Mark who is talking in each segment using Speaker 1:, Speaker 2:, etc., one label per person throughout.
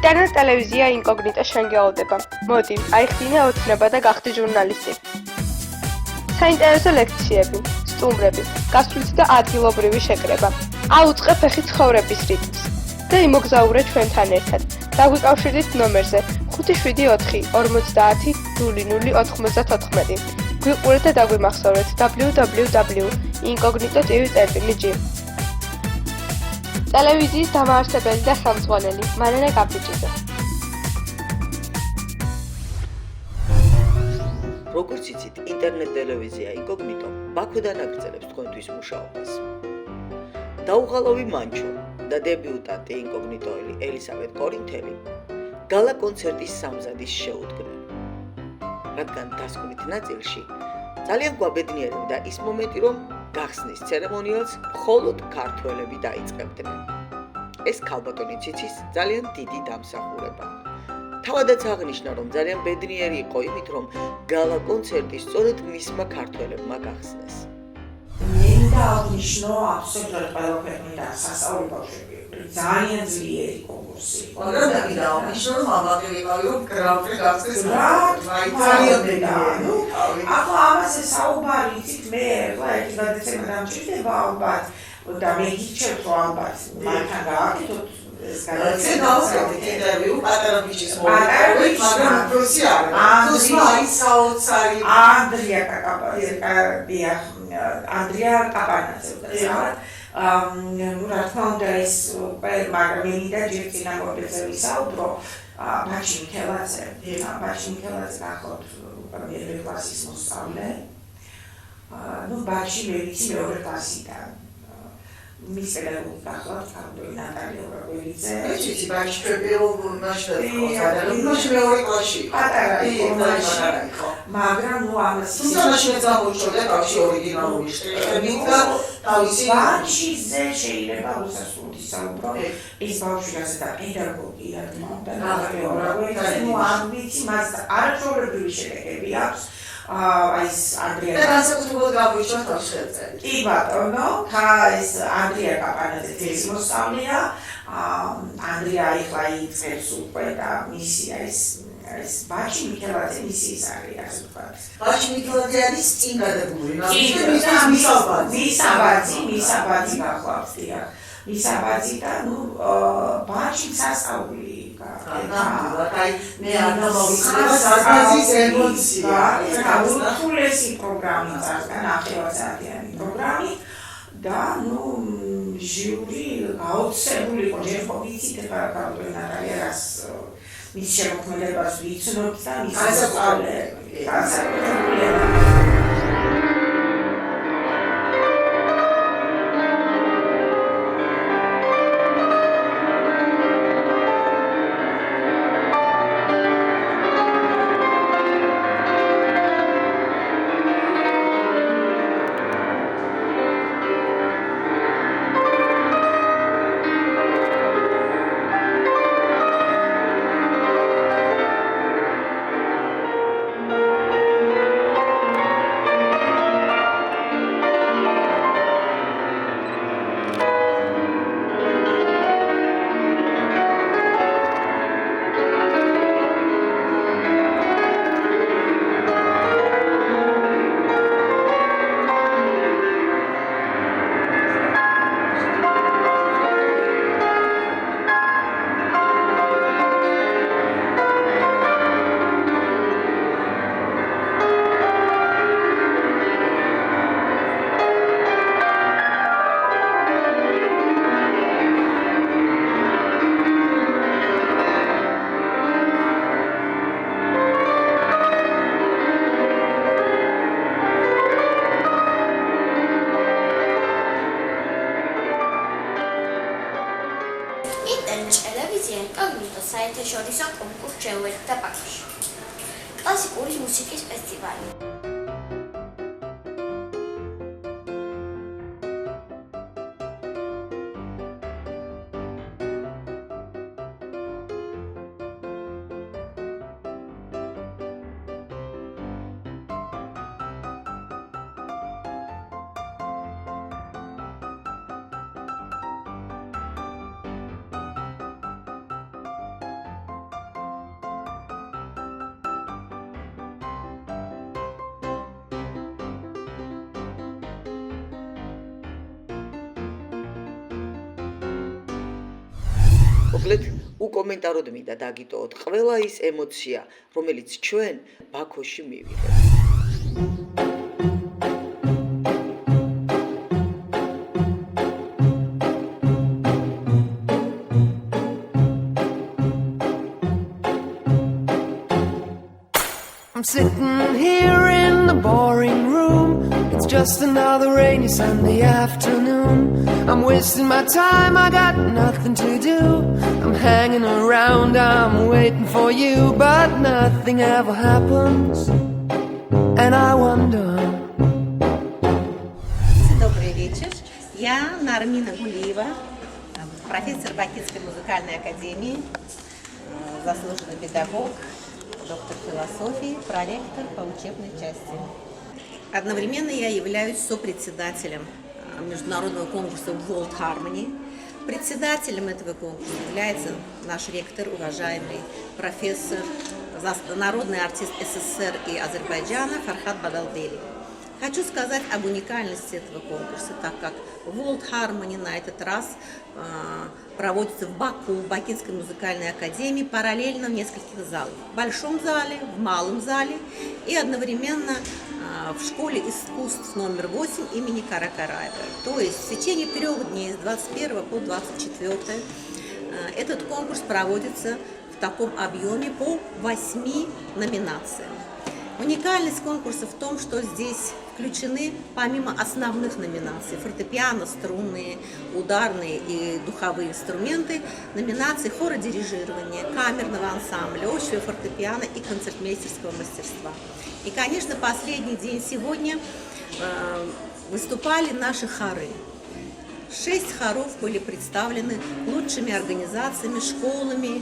Speaker 1: ინტერნეტ ტელევიზია ინკოგნიტო შენ გეოლდება. მოდი, აიხდინე ოცნება და გახდი ჟურნალისტი. საინტერესო ლექციები, სტუმრები, გასვლითი და ადგილობრივი შეკრება. აუწყე ფეხი ცხოვრების რიტმს და იმოგზაურე ჩვენთან ერთად. დაგვიკავშირდით ნომერზე 574500094. გვიყურეთ და დაგვიმახსოვრეთ www.incognito.tv.gr. ტელევიზიის დამაარსებელი და ხელმძღვანელი მარიანა კაპიჭიძე.
Speaker 2: როგორც იცით, ინტერნეტ ტელევიზია ინკოგნიტო ბაქოდან აგრძელებს თქვენთვის მუშაობას. დაუღალავი მანჩო და დებიუტანტი ინკოგნიტოელი ელისაბედ კორინთელი გალა კონცერტის სამზადის შეუდგნენ. რადგან დასკვნით ნაწილში ძალიან გვაბედნიერებდა ის მომენტი, რომ გახსნის ცერემონიალს მხოლოდ ქართველები დაიწყებდნენ. ეს ქალბატონი ციცის ძალიან დიდი დამსახურება. თავადაც აღნიშნა, რომ ძალიან ბედნიერი იყო იმით, რომ გალა კონცერტი სწორედ მისმა ქართველებმა გახსნეს.
Speaker 3: მინდა აღნიშნო აბსოლუტურად ყველაფერი მინდა სასწავლო ბავშვები. ძალიან ძლიერი კონკურსი.
Speaker 4: მაგრამ მინდა აღნიშნო, რომ ამაყი ვიყავი, რომ გრან-პრი გახსნეს.
Speaker 3: ძალიან ბედნიერი. ახლა ამაზე საუბარი იცით მე, ერთი გადაცემა დამჭირდება ალბათ და მე გიჩვენებ რომ ალბათ მართლა გააკეთოთ ეს გადაცემა.
Speaker 4: ინტერვიუ პატარა ბიჭის მოვიდა, მაგრამ პროსი არის. საოცარი
Speaker 3: ანდრია კაკაბაძე, ანდრია კაპანაძე. ну, რა თქმა უნდა ეს მაგრამ მინდა ჯერ წინა მოდელზე ვისაუბრო ბაჩი მიქელაძე გახლავთ პირველი კლასის მოსწავლე. ну, ბაჩი მე ვიცი მეორე კლასიდან. მის პედაგოგი გახლავთ ნატალია ბრაგველიძე.
Speaker 4: ეჩი ბაჩი პირველ მაშინ მეორე კლასში.
Speaker 3: პატარა იყო. მაგრამ ну ამას
Speaker 4: სულ გამოჩნდა ბაჩი ორიგინალური მინდა თავისი
Speaker 3: ბაჩიზე შეიძლება უსასრულო საუბრო. ეს ბავშვი ასე და პედაგოგი რა თქმა უნდა ნატალია ბრაგველიძე. ну ამ ვიცი მას არაჩვეულებრივი შედეგები აქვს. ეს ანდრია
Speaker 4: განსაკუთრებულად გაგვიჩვენა თავშეწე.
Speaker 3: კი ბატონო, ეს ანდრია კაპანაძე ძის მოსწავლეა. ანდრია ახლა იწყებს უკვე და მისი ეს ბაჩი მიქელაძე მისი ის არის, ასე ვთქვათ.
Speaker 4: ბაჩი მიქელაძე არის წინ გადაგული,
Speaker 3: მისაბაძი გახლავთ, დიახ. მისაბაძი და ну ბაჩი სასწაული
Speaker 4: მე არ მოვიცნებ სარკაზის ემოცია.
Speaker 3: ურთულესი პროგრამა წარსგან 9 საათიანი პროგრამი და ну ჟიური გაოცებული იყო ჯერ ხო ვიცით ხარკავდა ნატალიას მის შემოქმედებას ვიცნობთ და მის ასაკობრივ
Speaker 5: საერთაშორისო კონკურსს შეუერთდა ბაქოში. კლასიკური მუსიკის ფესტივალი.
Speaker 2: მოკლედ, უკომენტაროდ მინდა დაგიტოვოთ ყველა ის ემოცია, რომელიც ჩვენ ბაქოში მივიღებთ.
Speaker 6: I'm sitting here in the boring room. It's just another rainy Sunday afternoon. I'm wasting my time, I got nothing to do. I'm hanging around, I'm waiting for you, but nothing ever happens. And I wonder.
Speaker 7: Добрый вечер. Я Нармина Гулиева, профессор Бакинской музыкальной академии, заслуженный педагог, доктор философии, проректор по учебной части. Одновременно я являюсь сопредседателем международного конкурса World Harmony. Председателем этого конкурса является наш ректор, уважаемый профессор, народный артист СССР и Азербайджана Фархад Бадалбели. Хочу сказать об уникальности этого конкурса, так как World Harmony на этот раз проводится в Баку, в Бакинской музыкальной академии, параллельно в нескольких залах. В большом зале, в малом зале и одновременно в школе искусств номер 8 имени Каракараева. То есть в течение 3 дней, с 21 по 24, этот конкурс проводится в таком объеме по 8 номинациям. Уникальность конкурса в том, что здесь включены, помимо основных номинаций, фортепиано, струнные, ударные и духовые инструменты, номинации хородирижирования, камерного ансамбля, общего фортепиано и концертмейстерского мастерства. И, конечно, последний день сегодня выступали наши хоры. 6 хоров были представлены лучшими организациями, школами,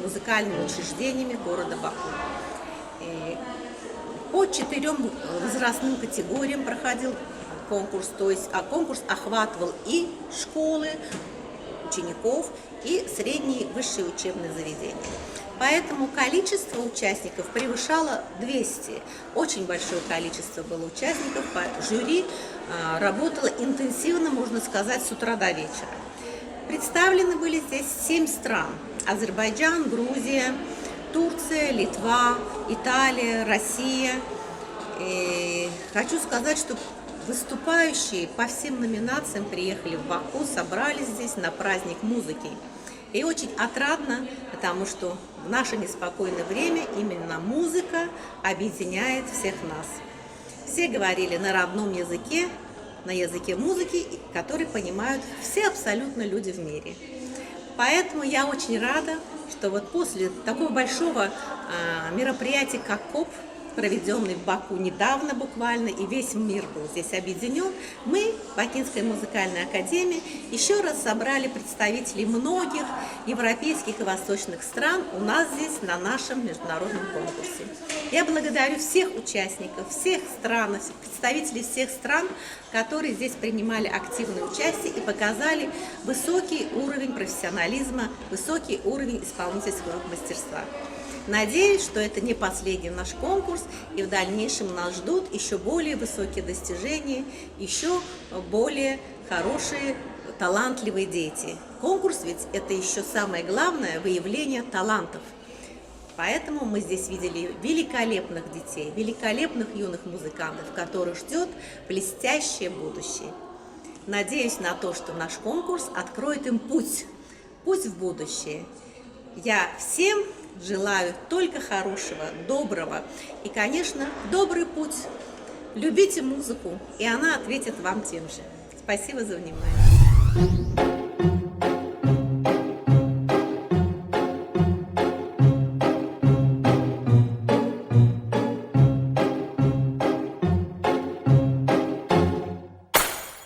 Speaker 7: музыкальными учреждениями города Баку. По 4 возрастным категориям проходил конкурс, то есть конкурс охватывал и школы, учеников, и средние высшие учебные заведения. Поэтому количество участников превышало 200. Очень большое количество было участников. Жюри работало интенсивно, можно сказать, с утра до вечера. Представлены были здесь 7 стран. Азербайджан, Грузия, Турция, Литва, Италия, Россия. И хочу сказать, что выступающие по всем номинациям приехали в Баку, собрались здесь на праздник музыки. И очень отрадно, потому что в наше неспокойное время именно музыка объединяет всех нас. Все говорили на родном языке, на языке музыки, который понимают все абсолютно люди в мире. Поэтому я очень рада, что вот после такого большого мероприятия, как КОП, проведенный в Баку недавно буквально, и весь мир был здесь объединен, мы, Бакинская музыкальная академия, еще раз собрали представителей многих европейских и восточных стран у нас здесь на нашем международном конкурсе. Я благодарю всех участников, всех стран, представителей всех стран, которые здесь принимали активное участие и показали высокий уровень профессионализма, высокий уровень исполнительского мастерства. Надеюсь, что это не последний наш конкурс, и в дальнейшем нас ждут еще более высокие достижения, еще более хорошие, талантливые дети. Конкурс ведь это еще самое главное – выявление талантов. Поэтому мы здесь видели великолепных детей, великолепных юных музыкантов, которых ждет блестящее будущее. Надеюсь на то, что наш конкурс откроет им путь в будущее. Я всем желаю только хорошего, доброго и, конечно, добрый путь. Любите музыку, и она ответит вам тем же. Спасибо за внимание.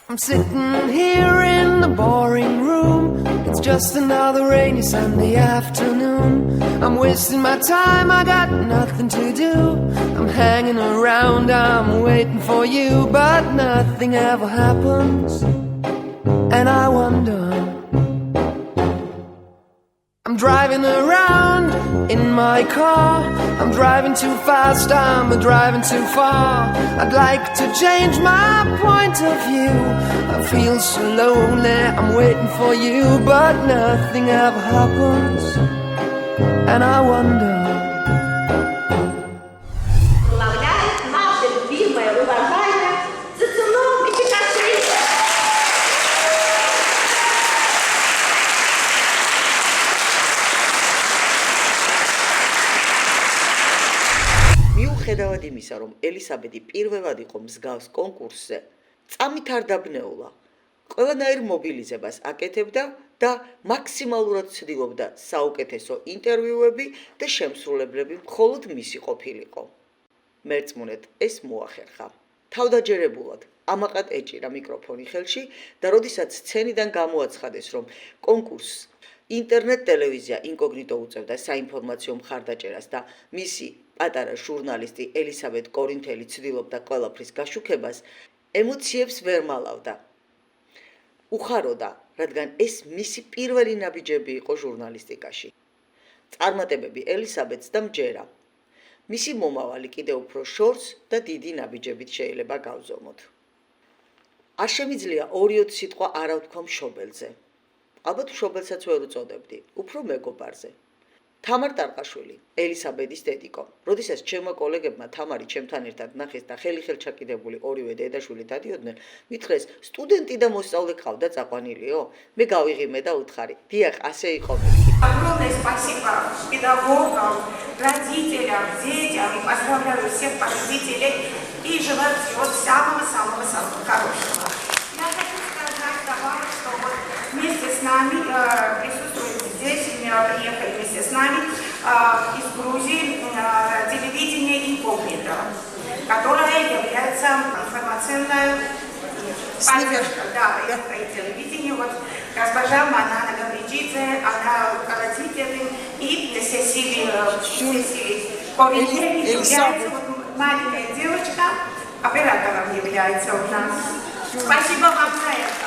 Speaker 6: I'm sitting here in the boring room. It's just another rainy Sunday afternoon. I'm wasting my time, I got nothing to do. I'm hanging around, I'm waiting for you, but nothing ever happens. And I wonder. I'm driving around in my car, I'm driving too fast, I'm driving too far. I'd like to change my point of view. I feel so lonely, I'm waiting for you, but nothing ever happens. And I wonder.
Speaker 7: Наша любимая, уважаемая Зацуном Ичикашвили.
Speaker 2: მიუხედავად იმისა, რომ ელისაბედი პირველად იყო მსგავს კონკურსზე, წამით არ დაბნეულა. ყველანაირ მობილიზებას აკეთებდა და მაქსიმალურად ცდილობდა საუკეთესო ინტერვიუები და შემსრულებლები მხოლოდ მისი ყოფილიყო. მერწმუნედ ეს მოახერხა. თავდაჯერებულად ამაყად ეჭირა მიკროფონი ხელში და როდესაც სცენიდან გამოაცხადეს, რომ კონკურსს ინტერნეტ ტელევიზია ინკოგნიტო უწევდა საინფორმაციო მხარდაჭერას და მისი პატარა ჟურნალისტი ელისაბედ კორინთელი ცდილობდა ყველაფრის გაშუქებას, ემოციებს ვერ მალავდა. უხაროდა, რადგან ეს მისი პირველი ნაბიჯები იყო ჟურნალისტიკაში. წარმატებები ელისაბედს და მჯერა. მისი მომავალი კიდევ უფრო შორს და დიდი ნაბიჯებით შეიძლება გავზომოთ. არ შემიძლია 2 სიტყვა არ ვთქვა მშობელზე. ალბათ მშობელსაც ვერ უწოდებდი, უფრო მეგობარზე. თამარ ტარყაშვილი, ელისაბედის დედიკო. როდესაც ჩემმა კოლეგებმა თამარი ჩემთან ერთად ნახეს და ხელი-ხელ ჩაკიდებული ორივე დედაშვილი დადიოდნენ, მითხრეს, სტუდენტი და მოსწავლე ყავდა წაყვანილიო? მე გავიღიმე და უთხარი, დიახ, ასე იყო მეთქი.
Speaker 3: Огромное спасибо педагогам, родителям, детям. И поздравляю всех победителей и желаю всего самого-самого-самого хорошего. Я хочу сказать, товарищ, что вот вместе с нами присутствует здесь, приехали вместе с нами из Грузии телевидение инкогнито, которое является информационной поддержкой. Да, это телевидение. Вот госпожа Манана Гавриджидзе, она руководитель и Сесилия Ковинтели является вот маленькая девочка, оператором является у нас. Спасибо вам за это.